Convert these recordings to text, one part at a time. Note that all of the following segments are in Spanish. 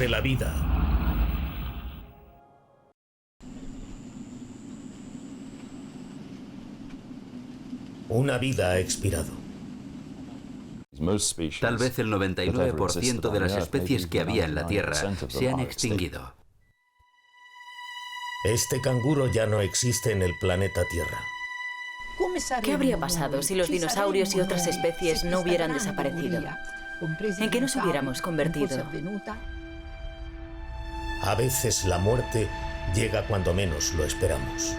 de la vida. Una vida ha expirado. Tal vez el 99% de las especies que había en la Tierra se han extinguido. Este canguro ya no existe en el planeta Tierra. ¿Qué habría pasado si los dinosaurios y otras especies no hubieran desaparecido? ¿En qué nos hubiéramos convertido? A veces la muerte llega cuando menos lo esperamos.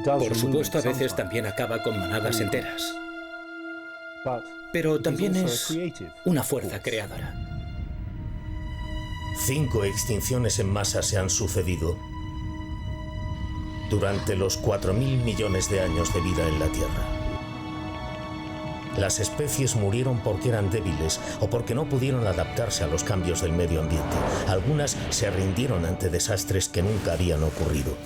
Por supuesto, a veces también acaba con manadas enteras. Pero también es una fuerza creadora. 5 extinciones en masa se han sucedido durante los 4.000 millones de años de vida en la Tierra. Las especies murieron porque eran débiles o porque no pudieron adaptarse a los cambios del medio ambiente. Algunas se rindieron ante desastres que nunca habían ocurrido.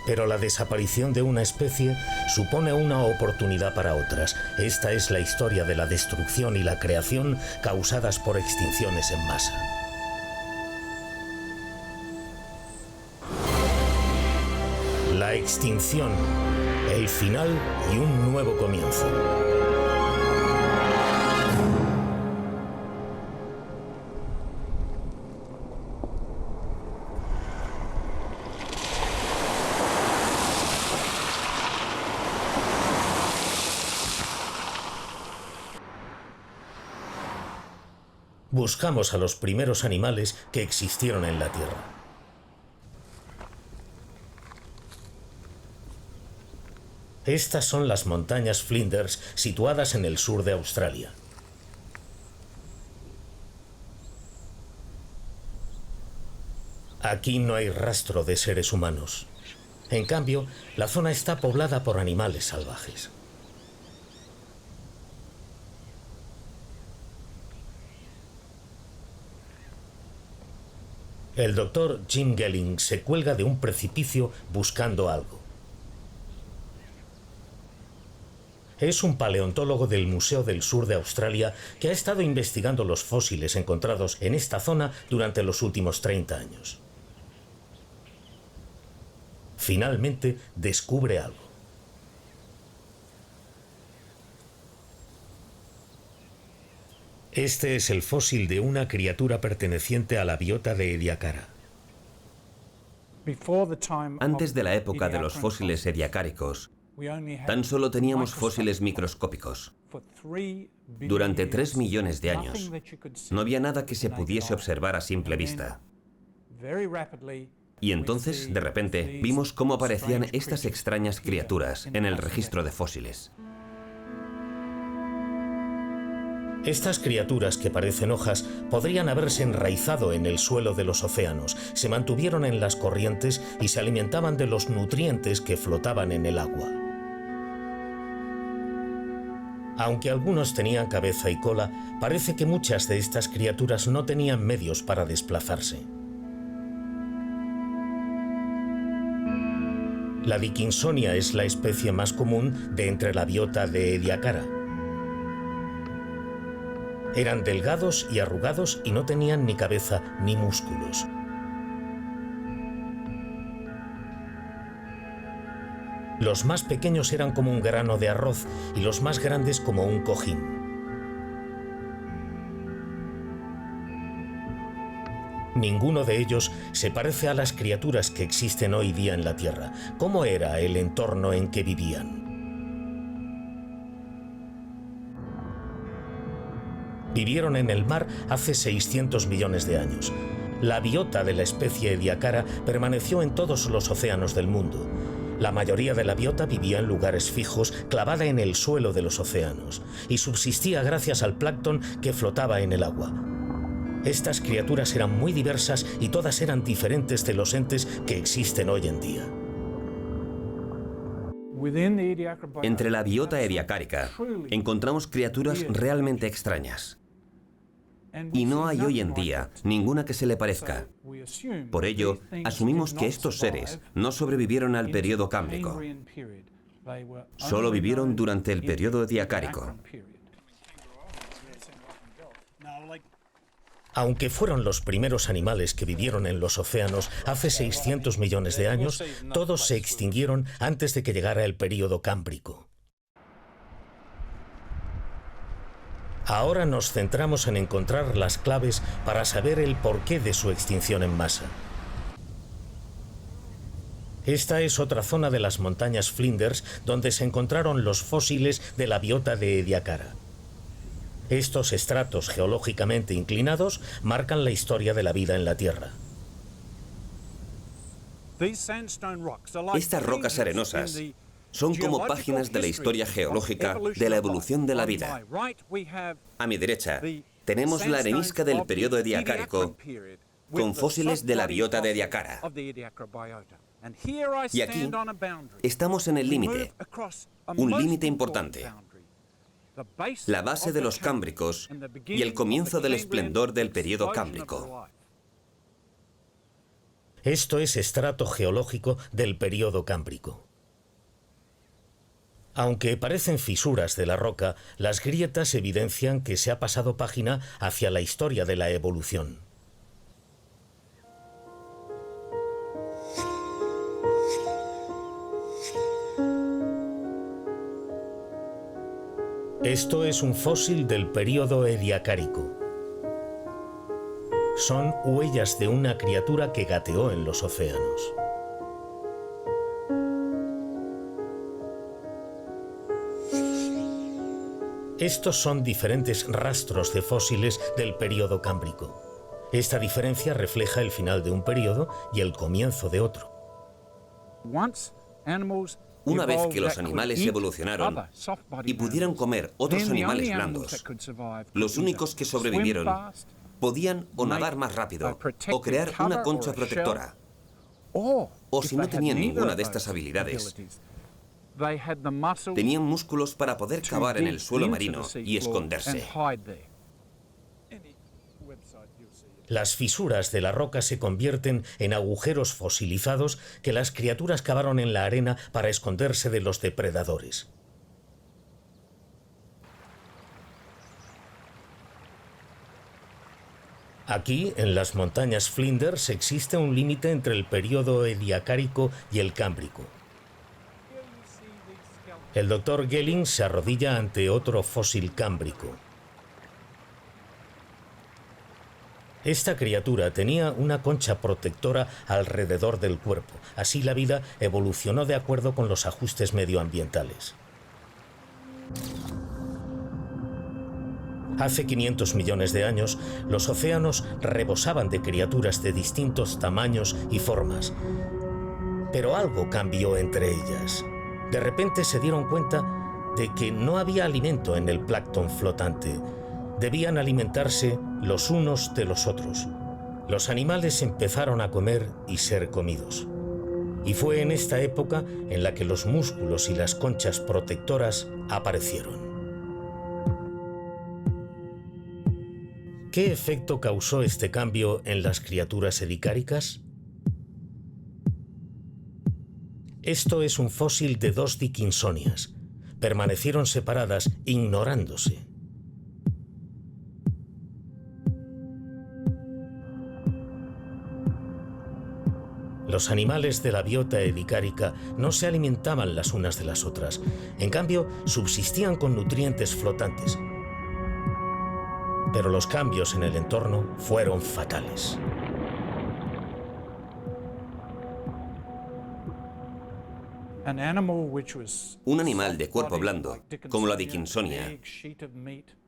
Pero la desaparición de una especie supone una oportunidad para otras. Esta es la historia de la destrucción y la creación causadas por extinciones en masa. La extinción, el final y un nuevo comienzo. Buscamos a los primeros animales que existieron en la Tierra. Estas son las montañas Flinders, situadas en el sur de Australia. Aquí no hay rastro de seres humanos. En cambio, la zona está poblada por animales salvajes. El doctor Jim Gelling se cuelga de un precipicio buscando algo. Es un paleontólogo del Museo del Sur de Australia que ha estado investigando los fósiles encontrados en esta zona durante los últimos 30 años. Finalmente descubre algo. Este es el fósil de una criatura perteneciente a la biota de Ediacara. Antes de la época de los fósiles ediacáricos, tan solo teníamos fósiles microscópicos. Durante 3 millones de años, no había nada que se pudiese observar a simple vista. Y entonces, de repente, vimos cómo aparecían estas extrañas criaturas en el registro de fósiles. Estas criaturas que parecen hojas podrían haberse enraizado en el suelo de los océanos, se mantuvieron en las corrientes y se alimentaban de los nutrientes que flotaban en el agua. Aunque algunos tenían cabeza y cola, parece que muchas de estas criaturas no tenían medios para desplazarse. La Dickinsonia es la especie más común de entre la biota de Ediacara. Eran delgados y arrugados y no tenían ni cabeza ni músculos. Los más pequeños eran como un grano de arroz y los más grandes como un cojín. Ninguno de ellos se parece a las criaturas que existen hoy día en la Tierra. ¿Cómo era el entorno en que vivían? Vivieron en el mar hace 600 millones de años. La biota de la especie Ediacara permaneció en todos los océanos del mundo. La mayoría de la biota vivía en lugares fijos, clavada en el suelo de los océanos, y subsistía gracias al plancton que flotaba en el agua. Estas criaturas eran muy diversas y todas eran diferentes de los entes que existen hoy en día. Entre la biota ediacárica encontramos criaturas realmente extrañas. Y no hay hoy en día ninguna que se le parezca. Por ello, asumimos que estos seres no sobrevivieron al periodo cámbrico. Solo vivieron durante el periodo ediacárico. Aunque fueron los primeros animales que vivieron en los océanos hace 600 millones de años, todos se extinguieron antes de que llegara el período cámbrico. Ahora nos centramos en encontrar las claves para saber el porqué de su extinción en masa. Esta es otra zona de las montañas Flinders donde se encontraron los fósiles de la biota de Ediacara. Estos estratos geológicamente inclinados marcan la historia de la vida en la Tierra. Estas rocas arenosas son como páginas de la historia geológica de la evolución de la vida. A mi derecha tenemos la arenisca del periodo ediacárico con fósiles de la biota de Ediacara. Y aquí estamos en el límite, un límite importante. La base de los cámbricos y el comienzo del esplendor del periodo cámbrico. Esto es estrato geológico del periodo cámbrico. Aunque parecen fisuras de la roca, las grietas evidencian que se ha pasado página hacia la historia de la evolución. Esto es un fósil del período ediacárico. Son huellas de una criatura que gateó en los océanos. Estos son diferentes rastros de fósiles del período cámbrico. Esta diferencia refleja el final de un período y el comienzo de otro. Una vez que los animales evolucionaron y pudieron comer otros animales blandos, los únicos que sobrevivieron podían o nadar más rápido o crear una concha protectora. O si no tenían ninguna de estas habilidades, tenían músculos para poder cavar en el suelo marino y esconderse. Las fisuras de la roca se convierten en agujeros fosilizados que las criaturas cavaron en la arena para esconderse de los depredadores. Aquí, en las montañas Flinders, existe un límite entre el período ediacárico y el cámbrico. El Dr. Gelling se arrodilla ante otro fósil cámbrico. Esta criatura tenía una concha protectora alrededor del cuerpo. Así la vida evolucionó de acuerdo con los ajustes medioambientales. Hace 500 millones de años, los océanos rebosaban de criaturas de distintos tamaños y formas. Pero algo cambió entre ellas. De repente se dieron cuenta de que no había alimento en el plancton flotante. Debían alimentarse los unos de los otros. Los animales empezaron a comer y ser comidos. Y fue en esta época en la que los músculos y las conchas protectoras aparecieron. ¿Qué efecto causó este cambio en las criaturas edicáricas? Esto es un fósil de dos dickinsonias. Permanecieron separadas, ignorándose. Los animales de la biota edicárica no se alimentaban las unas de las otras. En cambio, subsistían con nutrientes flotantes. Pero los cambios en el entorno fueron fatales. Un animal de cuerpo blando, como la dickinsonia,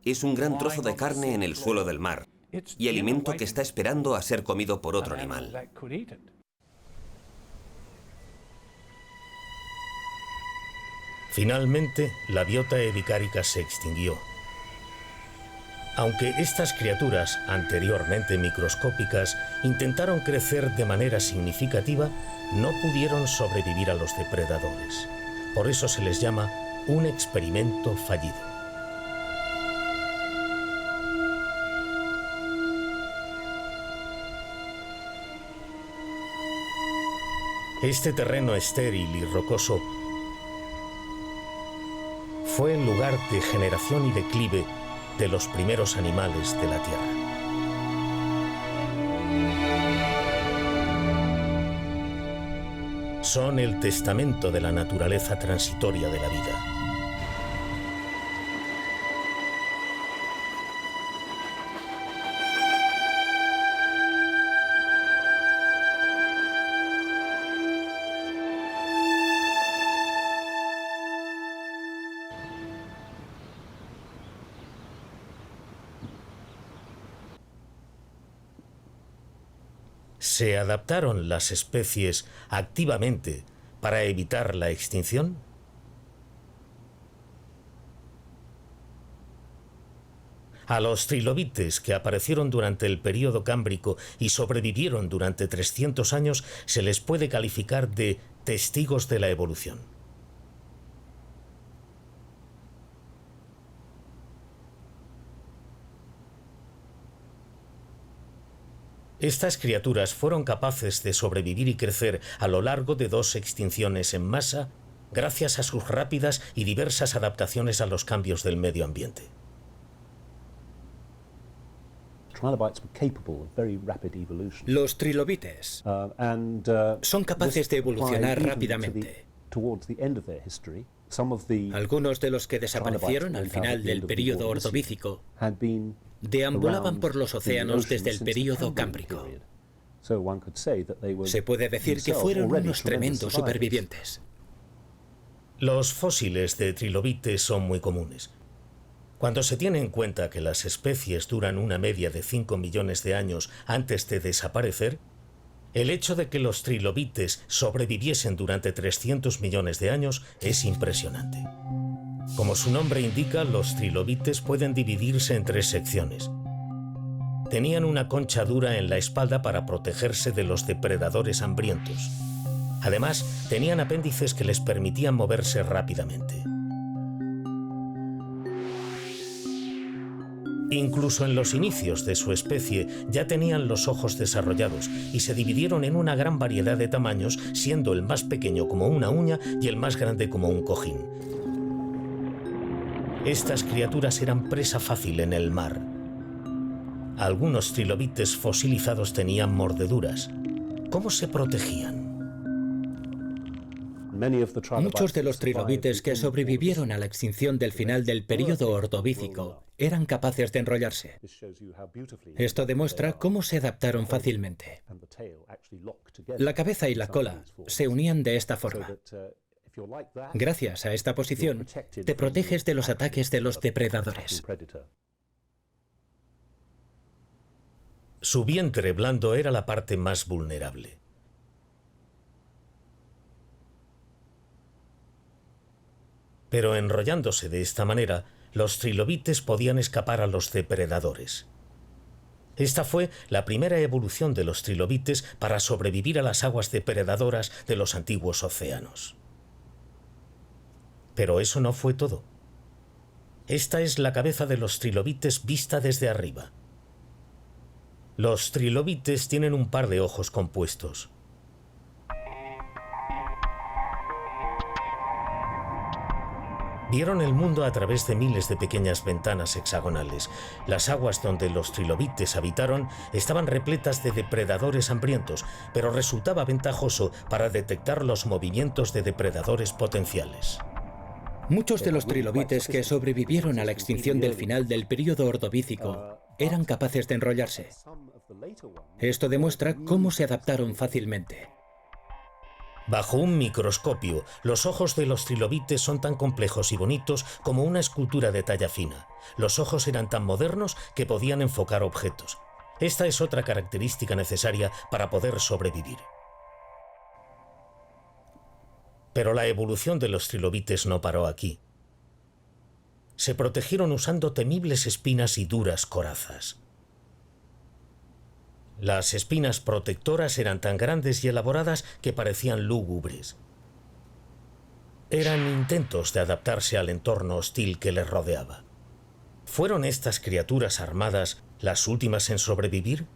es un gran trozo de carne en el suelo del mar y alimento que está esperando a ser comido por otro animal. Finalmente, la biota edicárica se extinguió. Aunque estas criaturas, anteriormente microscópicas, intentaron crecer de manera significativa, no pudieron sobrevivir a los depredadores. Por eso se les llama un experimento fallido. Este terreno estéril y rocoso fue el lugar de generación y declive de los primeros animales de la Tierra. Son el testamento de la naturaleza transitoria de la vida. ¿Se adaptaron las especies activamente para evitar la extinción? A los trilobites que aparecieron durante el período cámbrico y sobrevivieron durante 300 años se les puede calificar de testigos de la evolución. Estas criaturas fueron capaces de sobrevivir y crecer a lo largo de 2 extinciones en masa gracias a sus rápidas y diversas adaptaciones a los cambios del medio ambiente. Los trilobites son capaces de evolucionar rápidamente. Algunos de los que desaparecieron al final del período ordovícico deambulaban por los océanos desde el período cámbrico. Se puede decir que fueron unos tremendos supervivientes. Los fósiles de trilobites son muy comunes. Cuando se tiene en cuenta que las especies duran una media de 5 millones de años antes de desaparecer, el hecho de que los trilobites sobreviviesen durante 300 millones de años es impresionante. Como su nombre indica, los trilobites pueden dividirse en 3 secciones. Tenían una concha dura en la espalda para protegerse de los depredadores hambrientos. Además, tenían apéndices que les permitían moverse rápidamente. Incluso en los inicios de su especie ya tenían los ojos desarrollados y se dividieron en una gran variedad de tamaños, siendo el más pequeño como una uña y el más grande como un cojín. Estas criaturas eran presa fácil en el mar. Algunos trilobites fosilizados tenían mordeduras. ¿Cómo se protegían? Muchos de los trilobites que sobrevivieron a la extinción del final del período ordovícico eran capaces de enrollarse. Esto demuestra cómo se adaptaron fácilmente. La cabeza y la cola se unían de esta forma. Gracias a esta posición, te proteges de los ataques de los depredadores. Su vientre blando era la parte más vulnerable. Pero enrollándose de esta manera, los trilobites podían escapar a los depredadores. Esta fue la primera evolución de los trilobites para sobrevivir a las aguas depredadoras de los antiguos océanos. Pero eso no fue todo. Esta es la cabeza de los trilobites vista desde arriba. Los trilobites tienen un par de ojos compuestos. Vieron el mundo a través de miles de pequeñas ventanas hexagonales. Las aguas donde los trilobites habitaron estaban repletas de depredadores hambrientos, pero resultaba ventajoso para detectar los movimientos de depredadores potenciales. Muchos de los trilobites que sobrevivieron a la extinción del final del período ordovícico eran capaces de enrollarse. Esto demuestra cómo se adaptaron fácilmente. Bajo un microscopio, los ojos de los trilobites son tan complejos y bonitos como una escultura de talla fina. Los ojos eran tan modernos que podían enfocar objetos. Esta es otra característica necesaria para poder sobrevivir. Pero la evolución de los trilobites no paró aquí. Se protegieron usando temibles espinas y duras corazas. Las espinas protectoras eran tan grandes y elaboradas que parecían lúgubres. Eran intentos de adaptarse al entorno hostil que les rodeaba. ¿Fueron estas criaturas armadas las últimas en sobrevivir?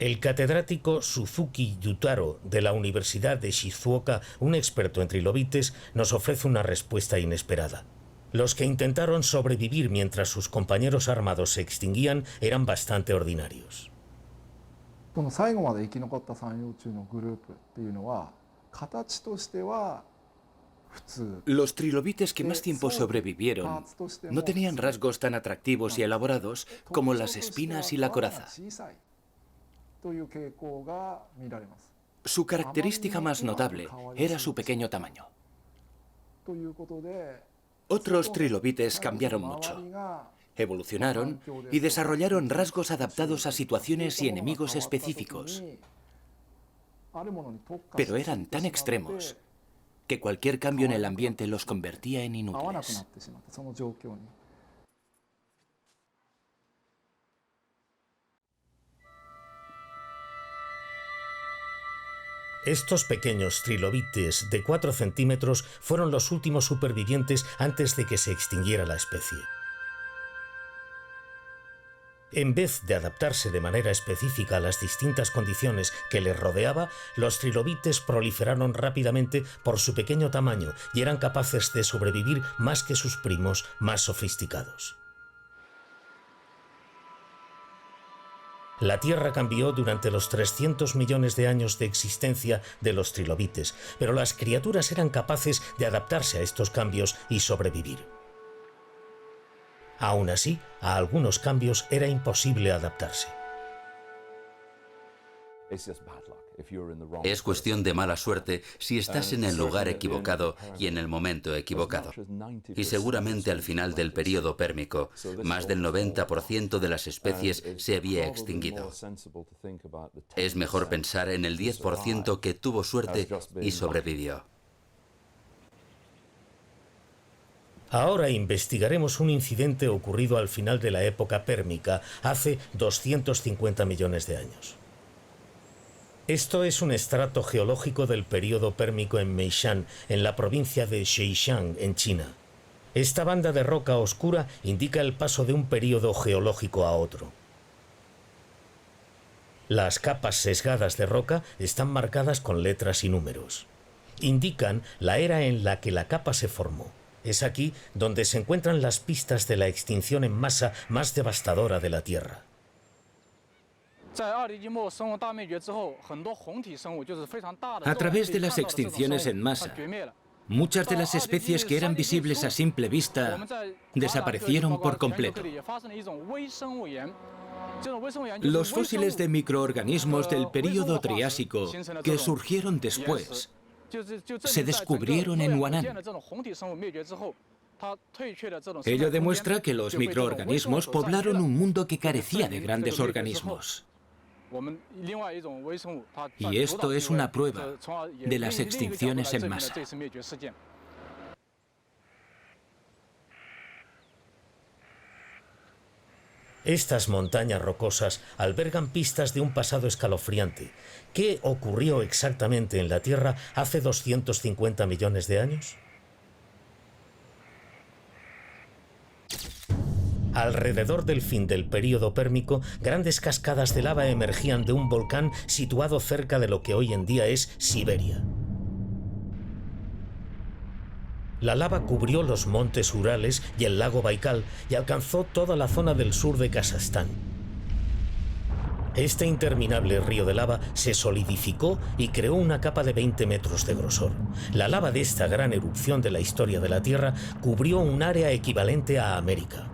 El catedrático Suzuki Yutaro de la Universidad de Shizuoka, un experto en trilobites, nos ofrece una respuesta inesperada. Los que intentaron sobrevivir mientras sus compañeros armados se extinguían eran bastante ordinarios. Los trilobites que más tiempo sobrevivieron no tenían rasgos tan atractivos y elaborados como las espinas y la coraza. Su característica más notable era su pequeño tamaño. Otros trilobites cambiaron mucho. Evolucionaron y desarrollaron rasgos adaptados a situaciones y enemigos específicos. Pero eran tan extremos que cualquier cambio en el ambiente los convertía en inútiles. Estos pequeños trilobites de 4 centímetros fueron los últimos supervivientes antes de que se extinguiera la especie. En vez de adaptarse de manera específica a las distintas condiciones que les rodeaba, los trilobites proliferaron rápidamente por su pequeño tamaño y eran capaces de sobrevivir más que sus primos más sofisticados. La Tierra cambió durante los 300 millones de años de existencia de los trilobites, pero las criaturas eran capaces de adaptarse a estos cambios y sobrevivir. Aún así, a algunos cambios era imposible adaptarse. Es cuestión de mala suerte si estás en el lugar equivocado y en el momento equivocado. Y seguramente al final del período pérmico, más del 90% de las especies se había extinguido. Es mejor pensar en el 10% que tuvo suerte y sobrevivió. Ahora investigaremos un incidente ocurrido al final de la época pérmica, hace 250 millones de años. Esto es un estrato geológico del período pérmico en Meishan, en la provincia de Zhejiang, en China. Esta banda de roca oscura indica el paso de un período geológico a otro. Las capas sesgadas de roca están marcadas con letras y números. Indican la era en la que la capa se formó. Es aquí donde se encuentran las pistas de la extinción en masa más devastadora de la Tierra. A través de las extinciones en masa, muchas de las especies que eran visibles a simple vista desaparecieron por completo. Los fósiles de microorganismos del período Triásico que surgieron después se descubrieron en Huanan. Ello demuestra que los microorganismos poblaron un mundo que carecía de grandes organismos. Y esto es una prueba de las extinciones en masa. Estas montañas rocosas albergan pistas de un pasado escalofriante. ¿Qué ocurrió exactamente en la Tierra hace 250 millones de años? Alrededor del fin del período pérmico, grandes cascadas de lava emergían de un volcán situado cerca de lo que hoy en día es Siberia. La lava cubrió los montes Urales y el lago Baikal y alcanzó toda la zona del sur de Kazajstán. Este interminable río de lava se solidificó y creó una capa de 20 metros de grosor. La lava de esta gran erupción de la historia de la Tierra cubrió un área equivalente a América.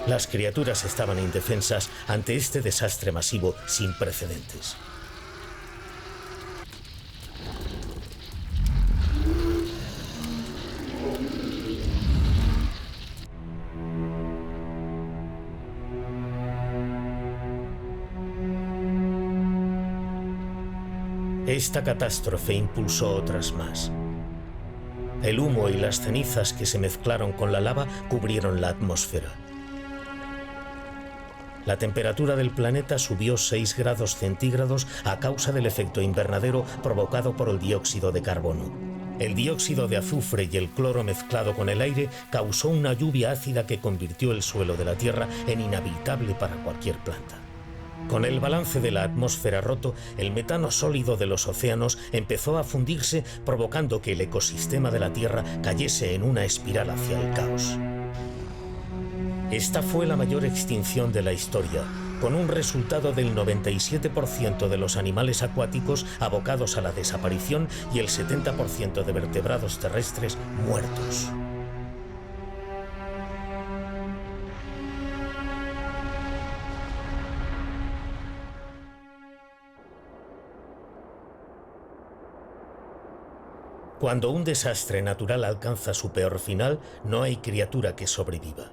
Las criaturas estaban indefensas ante este desastre masivo sin precedentes. Esta catástrofe impulsó otras más. El humo y las cenizas que se mezclaron con la lava cubrieron la atmósfera. La temperatura del planeta subió 6 grados centígrados a causa del efecto invernadero provocado por el dióxido de carbono. El dióxido de azufre y el cloro mezclado con el aire causó una lluvia ácida que convirtió el suelo de la Tierra en inhabitable para cualquier planta. Con el balance de la atmósfera roto, el metano sólido de los océanos empezó a fundirse, provocando que el ecosistema de la Tierra cayese en una espiral hacia el caos. Esta fue la mayor extinción de la historia, con un resultado del 97% de los animales acuáticos abocados a la desaparición y el 70% de vertebrados terrestres muertos. Cuando un desastre natural alcanza su peor final, no hay criatura que sobreviva.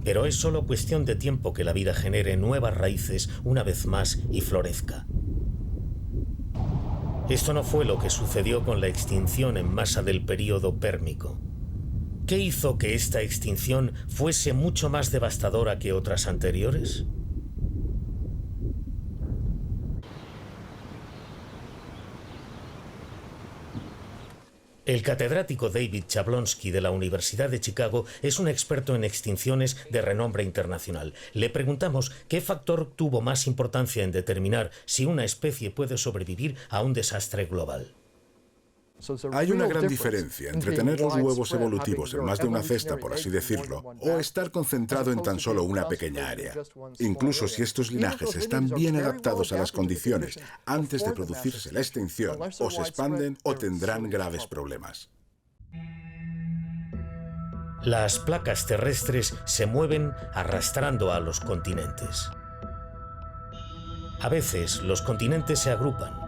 Pero es solo cuestión de tiempo que la vida genere nuevas raíces una vez más y florezca. Esto no fue lo que sucedió con la extinción en masa del período pérmico. ¿Qué hizo que esta extinción fuese mucho más devastadora que otras anteriores? El catedrático David Jablonski de la Universidad de Chicago es un experto en extinciones de renombre internacional. Le preguntamos qué factor tuvo más importancia en determinar si una especie puede sobrevivir a un desastre global. Hay una gran diferencia entre tener los huevos evolutivos en más de una cesta, por así decirlo, o estar concentrado en tan solo una pequeña área. Incluso si estos linajes están bien adaptados a las condiciones antes de producirse la extinción, o se expanden o tendrán graves problemas. Las placas terrestres se mueven arrastrando a los continentes. A veces los continentes se agrupan.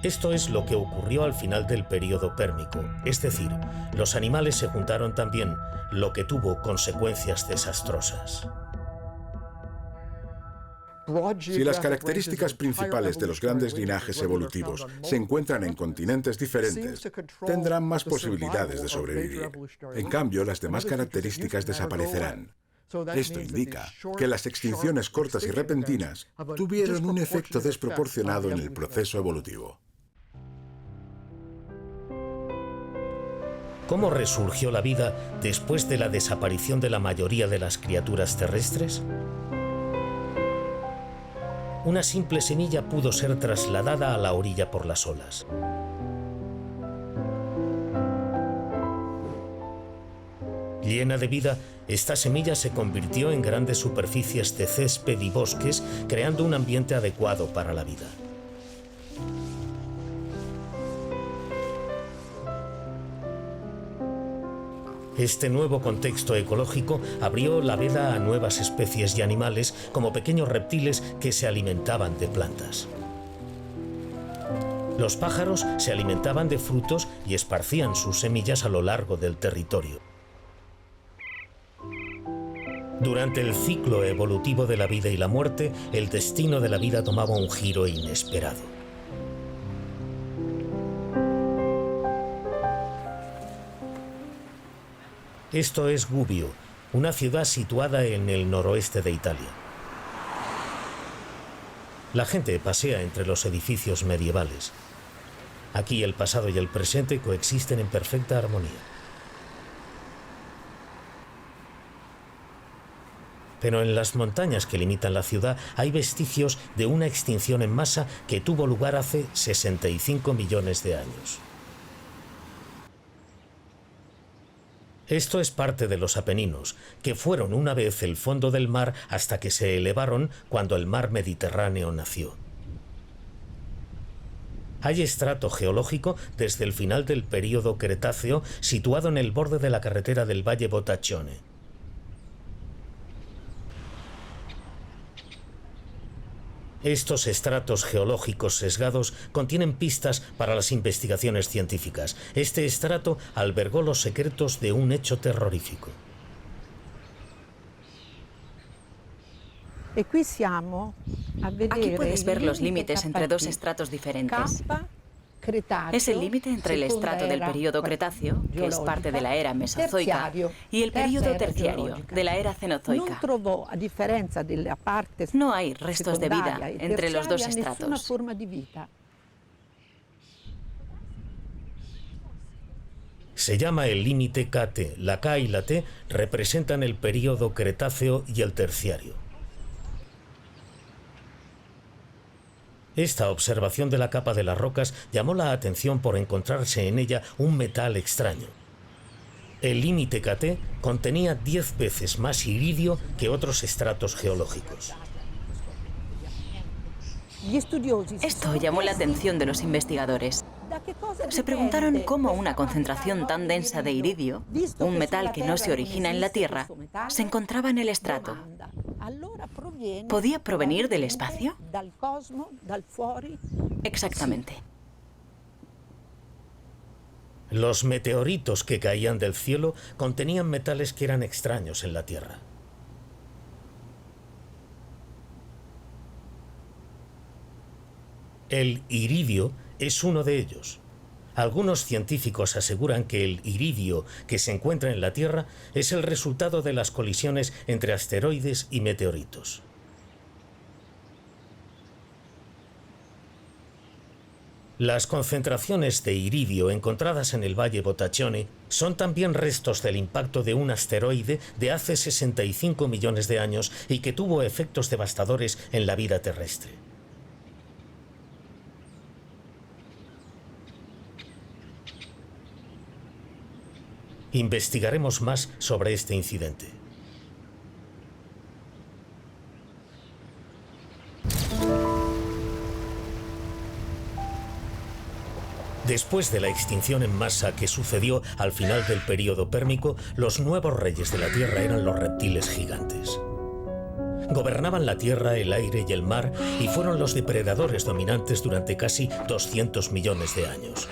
Esto es lo que ocurrió al final del período pérmico, es decir, los animales se juntaron también, lo que tuvo consecuencias desastrosas. Si las características principales de los grandes linajes evolutivos se encuentran en continentes diferentes, tendrán más posibilidades de sobrevivir. En cambio, las demás características desaparecerán. Esto indica que las extinciones cortas y repentinas tuvieron un efecto desproporcionado en el proceso evolutivo. ¿Cómo resurgió la vida después de la desaparición de la mayoría de las criaturas terrestres? Una simple semilla pudo ser trasladada a la orilla por las olas. Llena de vida, esta semilla se convirtió en grandes superficies de césped y bosques, creando un ambiente adecuado para la vida. Este nuevo contexto ecológico abrió la veda a nuevas especies y animales, como pequeños reptiles que se alimentaban de plantas. Los pájaros se alimentaban de frutos y esparcían sus semillas a lo largo del territorio. Durante el ciclo evolutivo de la vida y la muerte, el destino de la vida tomaba un giro inesperado. Esto es Gubbio, una ciudad situada en el noroeste de Italia. La gente pasea entre los edificios medievales. Aquí el pasado y el presente coexisten en perfecta armonía. Pero en las montañas que limitan la ciudad hay vestigios de una extinción en masa que tuvo lugar hace 65 millones de años. Esto es parte de los Apeninos, que fueron una vez el fondo del mar hasta que se elevaron cuando el mar Mediterráneo nació. Hay estrato geológico desde el final del período Cretáceo situado en el borde de la carretera del Valle Botaccione. Estos estratos geológicos sesgados contienen pistas para las investigaciones científicas. Este estrato albergó los secretos de un hecho terrorífico. Aquí puedes ver los límites entre dos estratos diferentes. Es el límite entre el estrato del período Cretáceo, que es parte de la era Mesozoica, y el período Terciario, de la era Cenozoica. No hay restos de vida entre los dos estratos. Se llama el límite KT. La K y la T representan el período Cretáceo y el Terciario. Esta observación de la capa de las rocas llamó la atención por encontrarse en ella un metal extraño. El límite KT contenía 10 veces más iridio que otros estratos geológicos. Esto llamó la atención de los investigadores. Se preguntaron cómo una concentración tan densa de iridio, un metal que no se origina en la Tierra, se encontraba en el estrato. ¿Podía provenir del espacio? Exactamente. Los meteoritos que caían del cielo contenían metales que eran extraños en la Tierra. El iridio es uno de ellos. Algunos científicos aseguran que el iridio que se encuentra en la Tierra es el resultado de las colisiones entre asteroides y meteoritos. Las concentraciones de iridio encontradas en el Valle Botachone son también restos del impacto de un asteroide de hace 65 millones de años y que tuvo efectos devastadores en la vida terrestre. Investigaremos más sobre este incidente. Después de la extinción en masa que sucedió al final del período pérmico, los nuevos reyes de la Tierra eran los reptiles gigantes. Gobernaban la tierra, el aire y el mar y fueron los depredadores dominantes durante casi 200 millones de años.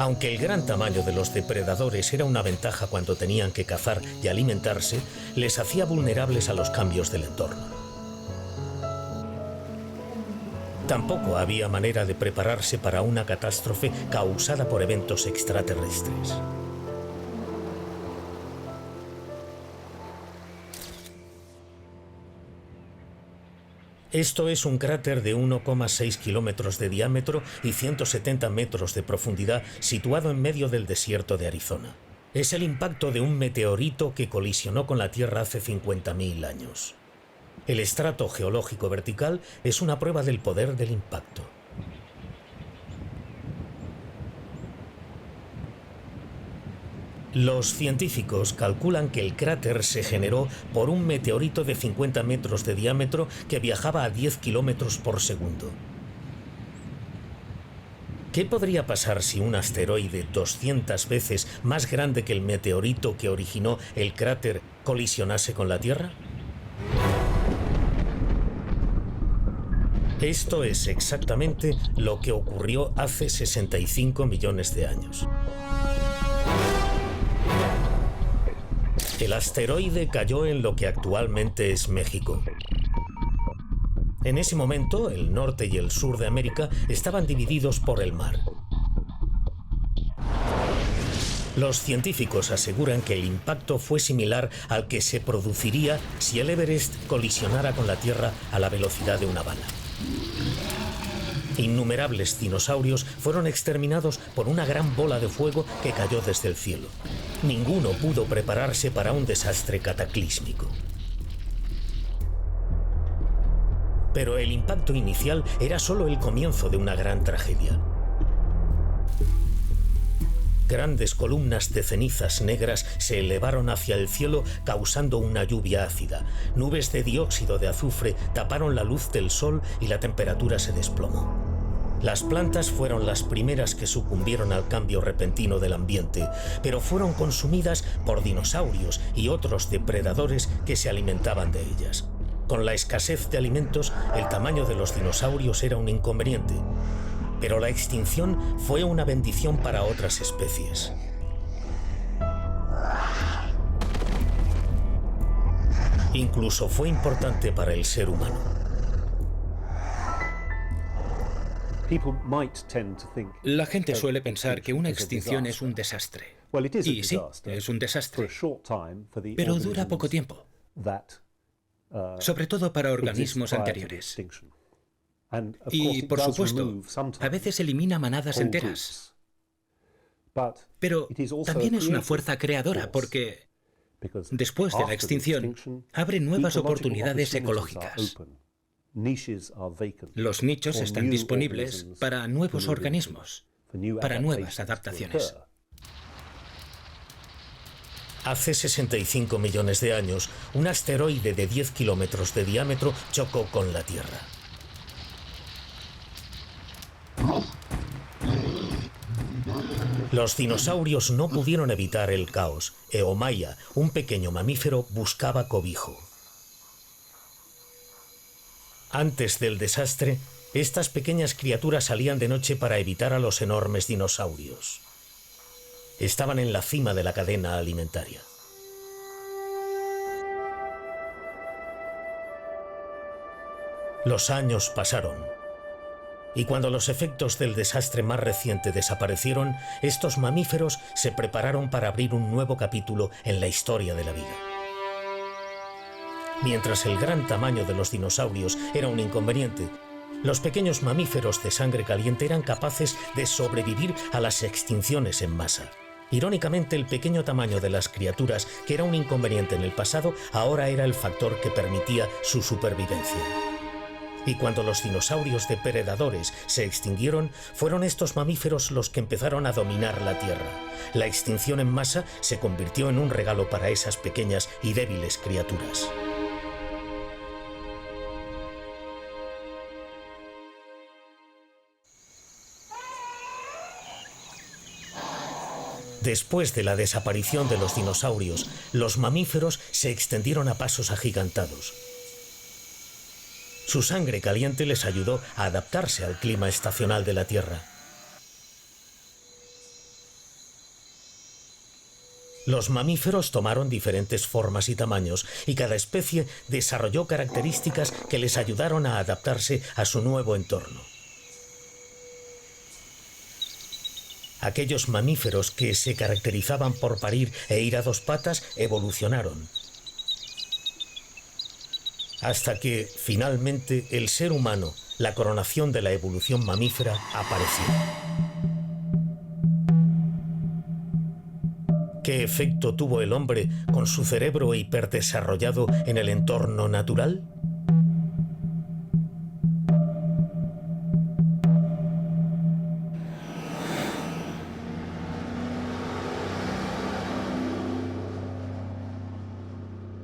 Aunque el gran tamaño de los depredadores era una ventaja cuando tenían que cazar y alimentarse, les hacía vulnerables a los cambios del entorno. Tampoco había manera de prepararse para una catástrofe causada por eventos extraterrestres. Esto es un cráter de 1,6 kilómetros de diámetro y 170 metros de profundidad situado en medio del desierto de Arizona. Es el impacto de un meteorito que colisionó con la Tierra hace 50.000 años. El estrato geológico vertical es una prueba del poder del impacto. Los científicos calculan que el cráter se generó por un meteorito de 50 metros de diámetro que viajaba a 10 kilómetros por segundo. ¿Qué podría pasar si un asteroide 200 veces más grande que el meteorito que originó el cráter colisionase con la Tierra? Esto es exactamente lo que ocurrió hace 65 millones de años. El asteroide cayó en lo que actualmente es México. En ese momento, el norte y el sur de América estaban divididos por el mar. Los científicos aseguran que el impacto fue similar al que se produciría si el Everest colisionara con la Tierra a la velocidad de una bala. Innumerables dinosaurios fueron exterminados por una gran bola de fuego que cayó desde el cielo. Ninguno pudo prepararse para un desastre cataclísmico. Pero el impacto inicial era solo el comienzo de una gran tragedia. Grandes columnas de cenizas negras se elevaron hacia el cielo causando una lluvia ácida. Nubes de dióxido de azufre taparon la luz del sol y la temperatura se desplomó. Las plantas fueron las primeras que sucumbieron al cambio repentino del ambiente, pero fueron consumidas por dinosaurios y otros depredadores que se alimentaban de ellas. Con la escasez de alimentos, el tamaño de los dinosaurios era un inconveniente, pero la extinción fue una bendición para otras especies. Incluso fue importante para el ser humano. La gente suele pensar que una extinción es un desastre. Y sí, es un desastre. Pero dura poco tiempo. Sobre todo para organismos anteriores. Y, por supuesto, a veces elimina manadas enteras. Pero también es una fuerza creadora porque, después de la extinción, abre nuevas oportunidades ecológicas. Los nichos están disponibles para nuevos organismos, para nuevas adaptaciones. Hace 65 millones de años, un asteroide de 10 kilómetros de diámetro chocó con la Tierra. Los dinosaurios no pudieron evitar el caos. Eomaia, un pequeño mamífero, buscaba cobijo. Antes del desastre, estas pequeñas criaturas salían de noche para evitar a los enormes dinosaurios. Estaban en la cima de la cadena alimentaria. Los años pasaron. Y cuando los efectos del desastre más reciente desaparecieron, estos mamíferos se prepararon para abrir un nuevo capítulo en la historia de la vida. Mientras el gran tamaño de los dinosaurios era un inconveniente, los pequeños mamíferos de sangre caliente eran capaces de sobrevivir a las extinciones en masa. Irónicamente, el pequeño tamaño de las criaturas, que era un inconveniente en el pasado, ahora era el factor que permitía su supervivencia. Y cuando los dinosaurios depredadores se extinguieron, fueron estos mamíferos los que empezaron a dominar la Tierra. La extinción en masa se convirtió en un regalo para esas pequeñas y débiles criaturas. Después de la desaparición de los dinosaurios, los mamíferos se extendieron a pasos agigantados. Su sangre caliente les ayudó a adaptarse al clima estacional de la Tierra. Los mamíferos tomaron diferentes formas y tamaños, y cada especie desarrolló características que les ayudaron a adaptarse a su nuevo entorno. Aquellos mamíferos que se caracterizaban por parir e ir a dos patas evolucionaron. Hasta que, finalmente, el ser humano, la coronación de la evolución mamífera, apareció. ¿Qué efecto tuvo el hombre con su cerebro hiperdesarrollado en el entorno natural?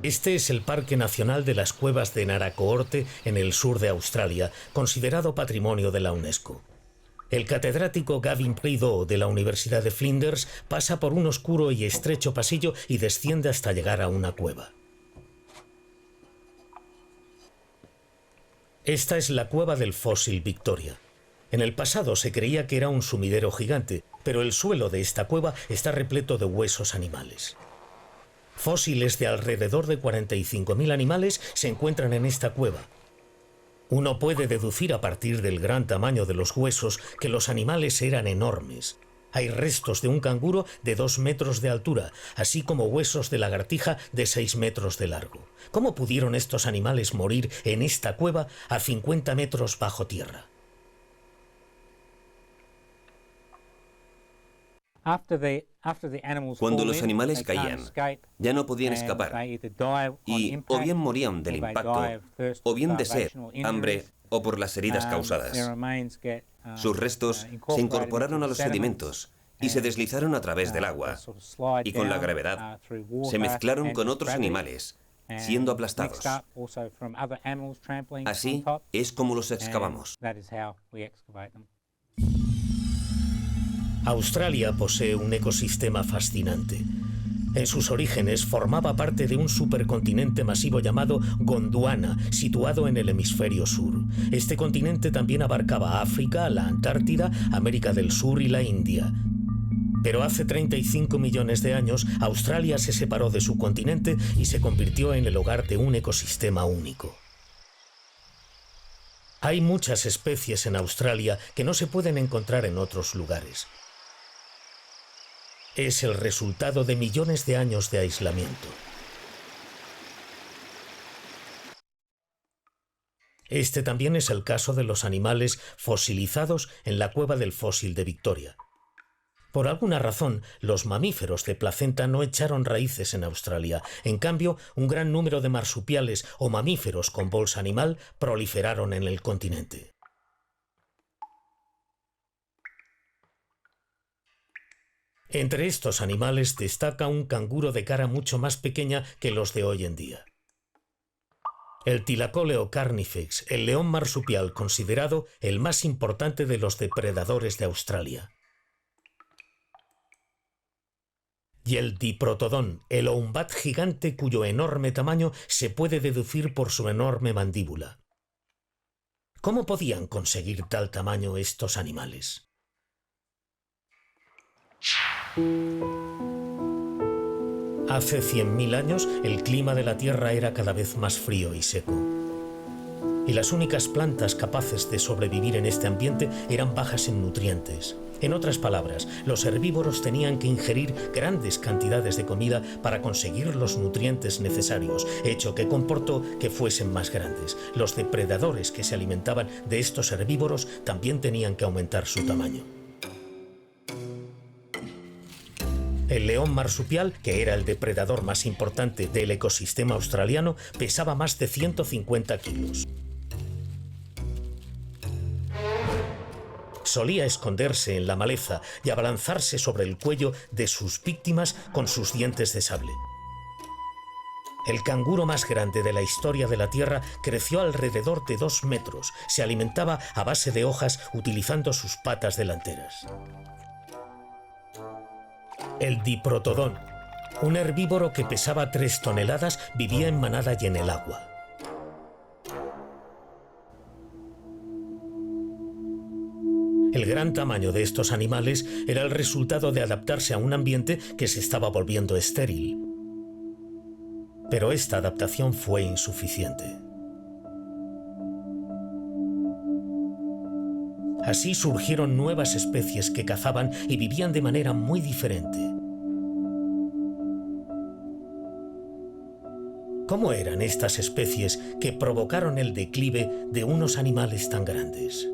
Este es el Parque Nacional de las Cuevas de Naracoorte, en el sur de Australia, considerado Patrimonio de la UNESCO. El catedrático Gavin Prideaux de la Universidad de Flinders pasa por un oscuro y estrecho pasillo y desciende hasta llegar a una cueva. Esta es la cueva del fósil Victoria. En el pasado se creía que era un sumidero gigante, pero el suelo de esta cueva está repleto de huesos animales. Fósiles de alrededor de 45.000 animales se encuentran en esta cueva. Uno puede deducir a partir del gran tamaño de los huesos que los animales eran enormes. Hay restos de un canguro de 2 metros de altura, así como huesos de lagartija de 6 metros de largo. ¿Cómo pudieron estos animales morir en esta cueva a 50 metros bajo tierra? Cuando los animales caían, ya no podían escapar y o bien morían del impacto, o bien de sed, hambre o por las heridas causadas. Sus restos se incorporaron a los sedimentos y se deslizaron a través del agua, y con la gravedad se mezclaron con otros animales, siendo aplastados. Así es como los excavamos. Australia posee un ecosistema fascinante. En sus orígenes formaba parte de un supercontinente masivo llamado Gondwana, situado en el hemisferio sur. Este continente también abarcaba África, la Antártida, América del Sur y la India. Pero hace 35 millones de años, Australia se separó de su continente y se convirtió en el hogar de un ecosistema único. Hay muchas especies en Australia que no se pueden encontrar en otros lugares. Es el resultado de millones de años de aislamiento. Este también es el caso de los animales fosilizados en la cueva del fósil de Victoria. Por alguna razón, los mamíferos de placenta no echaron raíces en Australia. En cambio, un gran número de marsupiales o mamíferos con bolsa animal proliferaron en el continente. Entre estos animales destaca un canguro de cara mucho más pequeña que los de hoy en día. El Thylacoleo carnifex, el león marsupial considerado el más importante de los depredadores de Australia. Y el Diprotodon, el wombat gigante cuyo enorme tamaño se puede deducir por su enorme mandíbula. ¿Cómo podían conseguir tal tamaño estos animales? Hace 100.000 años, el clima de la Tierra era cada vez más frío y seco. Y las únicas plantas capaces de sobrevivir en este ambiente eran bajas en nutrientes. En otras palabras, los herbívoros tenían que ingerir grandes cantidades de comida para conseguir los nutrientes necesarios, hecho que comportó que fuesen más grandes. Los depredadores que se alimentaban de estos herbívoros también tenían que aumentar su tamaño. El león marsupial, que era el depredador más importante del ecosistema australiano, pesaba más de 150 kilos. Solía esconderse en la maleza y abalanzarse sobre el cuello de sus víctimas con sus dientes de sable. El canguro más grande de la historia de la Tierra creció alrededor de 2 metros. Se alimentaba a base de hojas utilizando sus patas delanteras. El Diprotodon, un herbívoro que pesaba 3 toneladas, vivía en manada y en el agua. El gran tamaño de estos animales era el resultado de adaptarse a un ambiente que se estaba volviendo estéril. Pero esta adaptación fue insuficiente. Así surgieron nuevas especies que cazaban y vivían de manera muy diferente. ¿Cómo eran estas especies que provocaron el declive de unos animales tan grandes?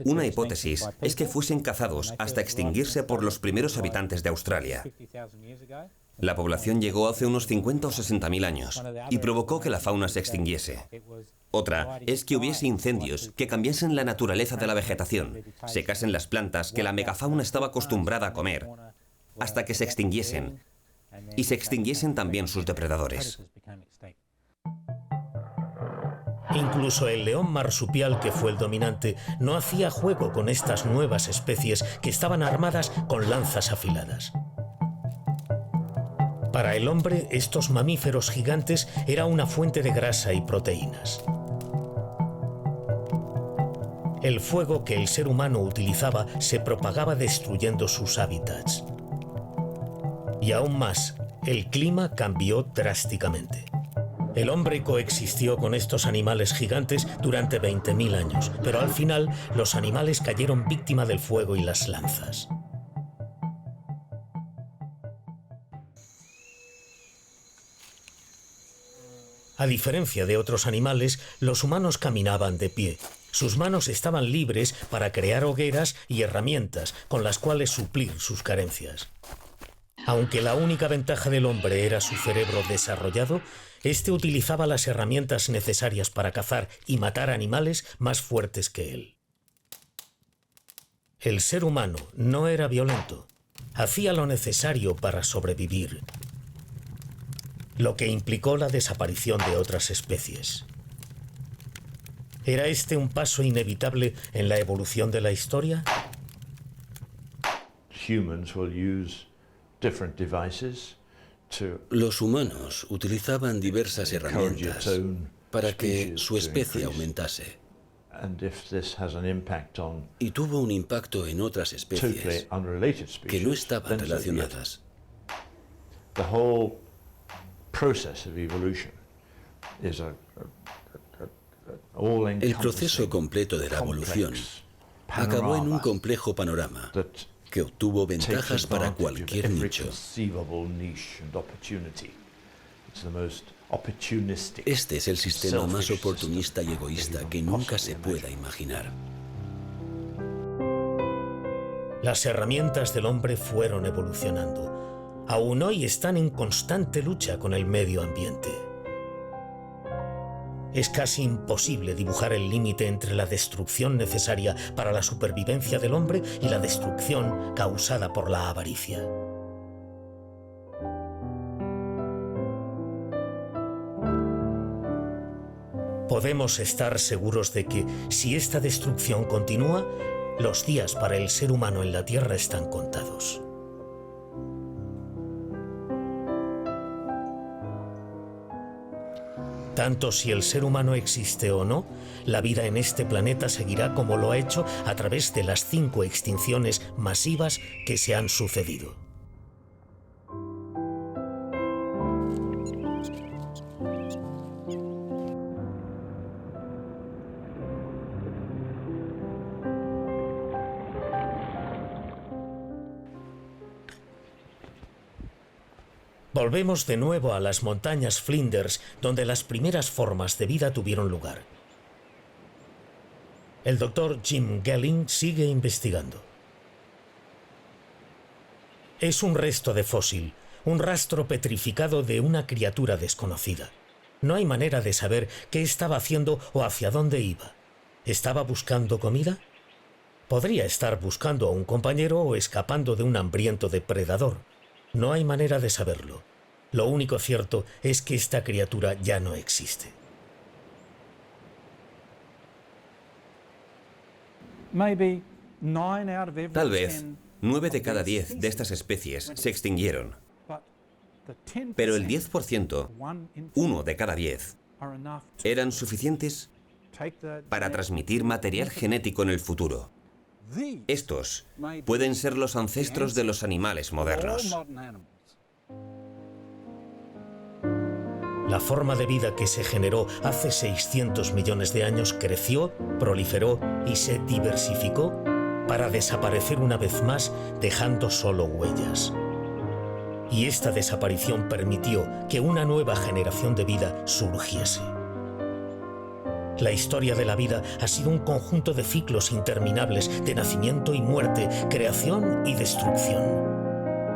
Una hipótesis es que fuesen cazados hasta extinguirse por los primeros habitantes de Australia. La población llegó hace unos 50 o 60.000 años y provocó que la fauna se extinguiese. Otra es que hubiese incendios que cambiasen la naturaleza de la vegetación, secasen las plantas que la megafauna estaba acostumbrada a comer, hasta que se extinguiesen, y se extinguiesen también sus depredadores. Incluso el león marsupial, que fue el dominante, no hacía juego con estas nuevas especies que estaban armadas con lanzas afiladas. Para el hombre, estos mamíferos gigantes eran una fuente de grasa y proteínas. El fuego que el ser humano utilizaba se propagaba destruyendo sus hábitats. Y aún más, el clima cambió drásticamente. El hombre coexistió con estos animales gigantes durante 20.000 años, pero al final los animales cayeron víctima del fuego y las lanzas. A diferencia de otros animales, los humanos caminaban de pie. Sus manos estaban libres para crear hogueras y herramientas con las cuales suplir sus carencias. Aunque la única ventaja del hombre era su cerebro desarrollado, este utilizaba las herramientas necesarias para cazar y matar animales más fuertes que él. El ser humano no era violento. Hacía lo necesario para sobrevivir, lo que implicó la desaparición de otras especies. ¿Era este un paso inevitable en la evolución de la historia? Los humanos utilizaban diversas herramientas para que su especie aumentase. y tuvo un impacto en otras especies que no estaban relacionadas. El proceso completo de la evolución acabó en un complejo panorama que obtuvo ventajas para cualquier nicho. Este es el sistema más oportunista y egoísta que nunca se pueda imaginar. Las herramientas del hombre fueron evolucionando. Aún hoy están en constante lucha con el medio ambiente. Es casi imposible dibujar el límite entre la destrucción necesaria para la supervivencia del hombre y la destrucción causada por la avaricia. Podemos estar seguros de que, si esta destrucción continúa, los días para el ser humano en la Tierra están contados. Tanto si el ser humano existe o no, la vida en este planeta seguirá como lo ha hecho a través de las 5 extinciones masivas que se han sucedido. Volvemos de nuevo a las montañas Flinders, donde las primeras formas de vida tuvieron lugar. El doctor Jim Gelling sigue investigando. Es un resto de fósil, un rastro petrificado de una criatura desconocida. No hay manera de saber qué estaba haciendo o hacia dónde iba. ¿Estaba buscando comida? Podría estar buscando a un compañero o escapando de un hambriento depredador. No hay manera de saberlo. Lo único cierto es que esta criatura ya no existe. Tal vez 9 de cada 10 de estas especies se extinguieron. Pero el 10%, 1 de cada 10, eran suficientes para transmitir material genético en el futuro. Estos pueden ser los ancestros de los animales modernos. La forma de vida que se generó hace 600 millones de años creció, proliferó y se diversificó para desaparecer una vez más, dejando solo huellas. Y esta desaparición permitió que una nueva generación de vida surgiese. La historia de la vida ha sido un conjunto de ciclos interminables de nacimiento y muerte, creación y destrucción.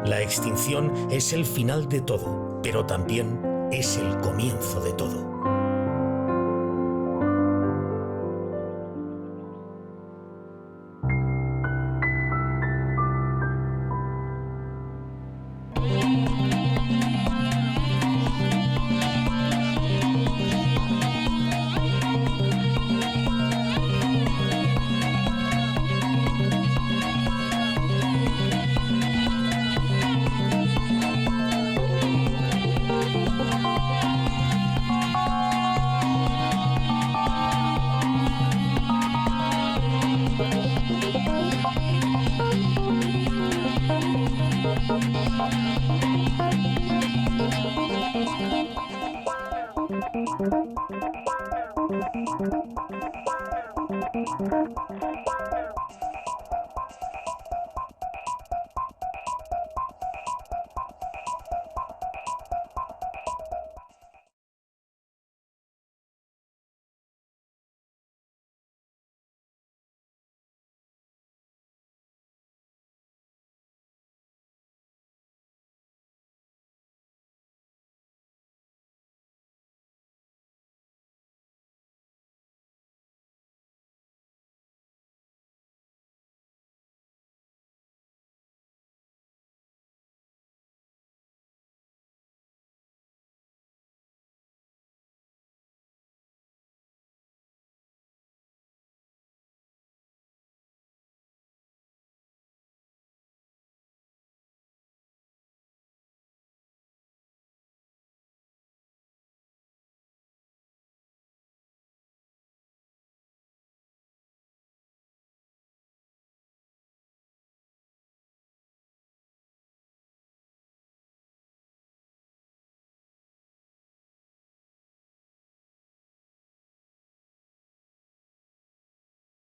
La extinción es el final de todo, pero también es el comienzo de todo.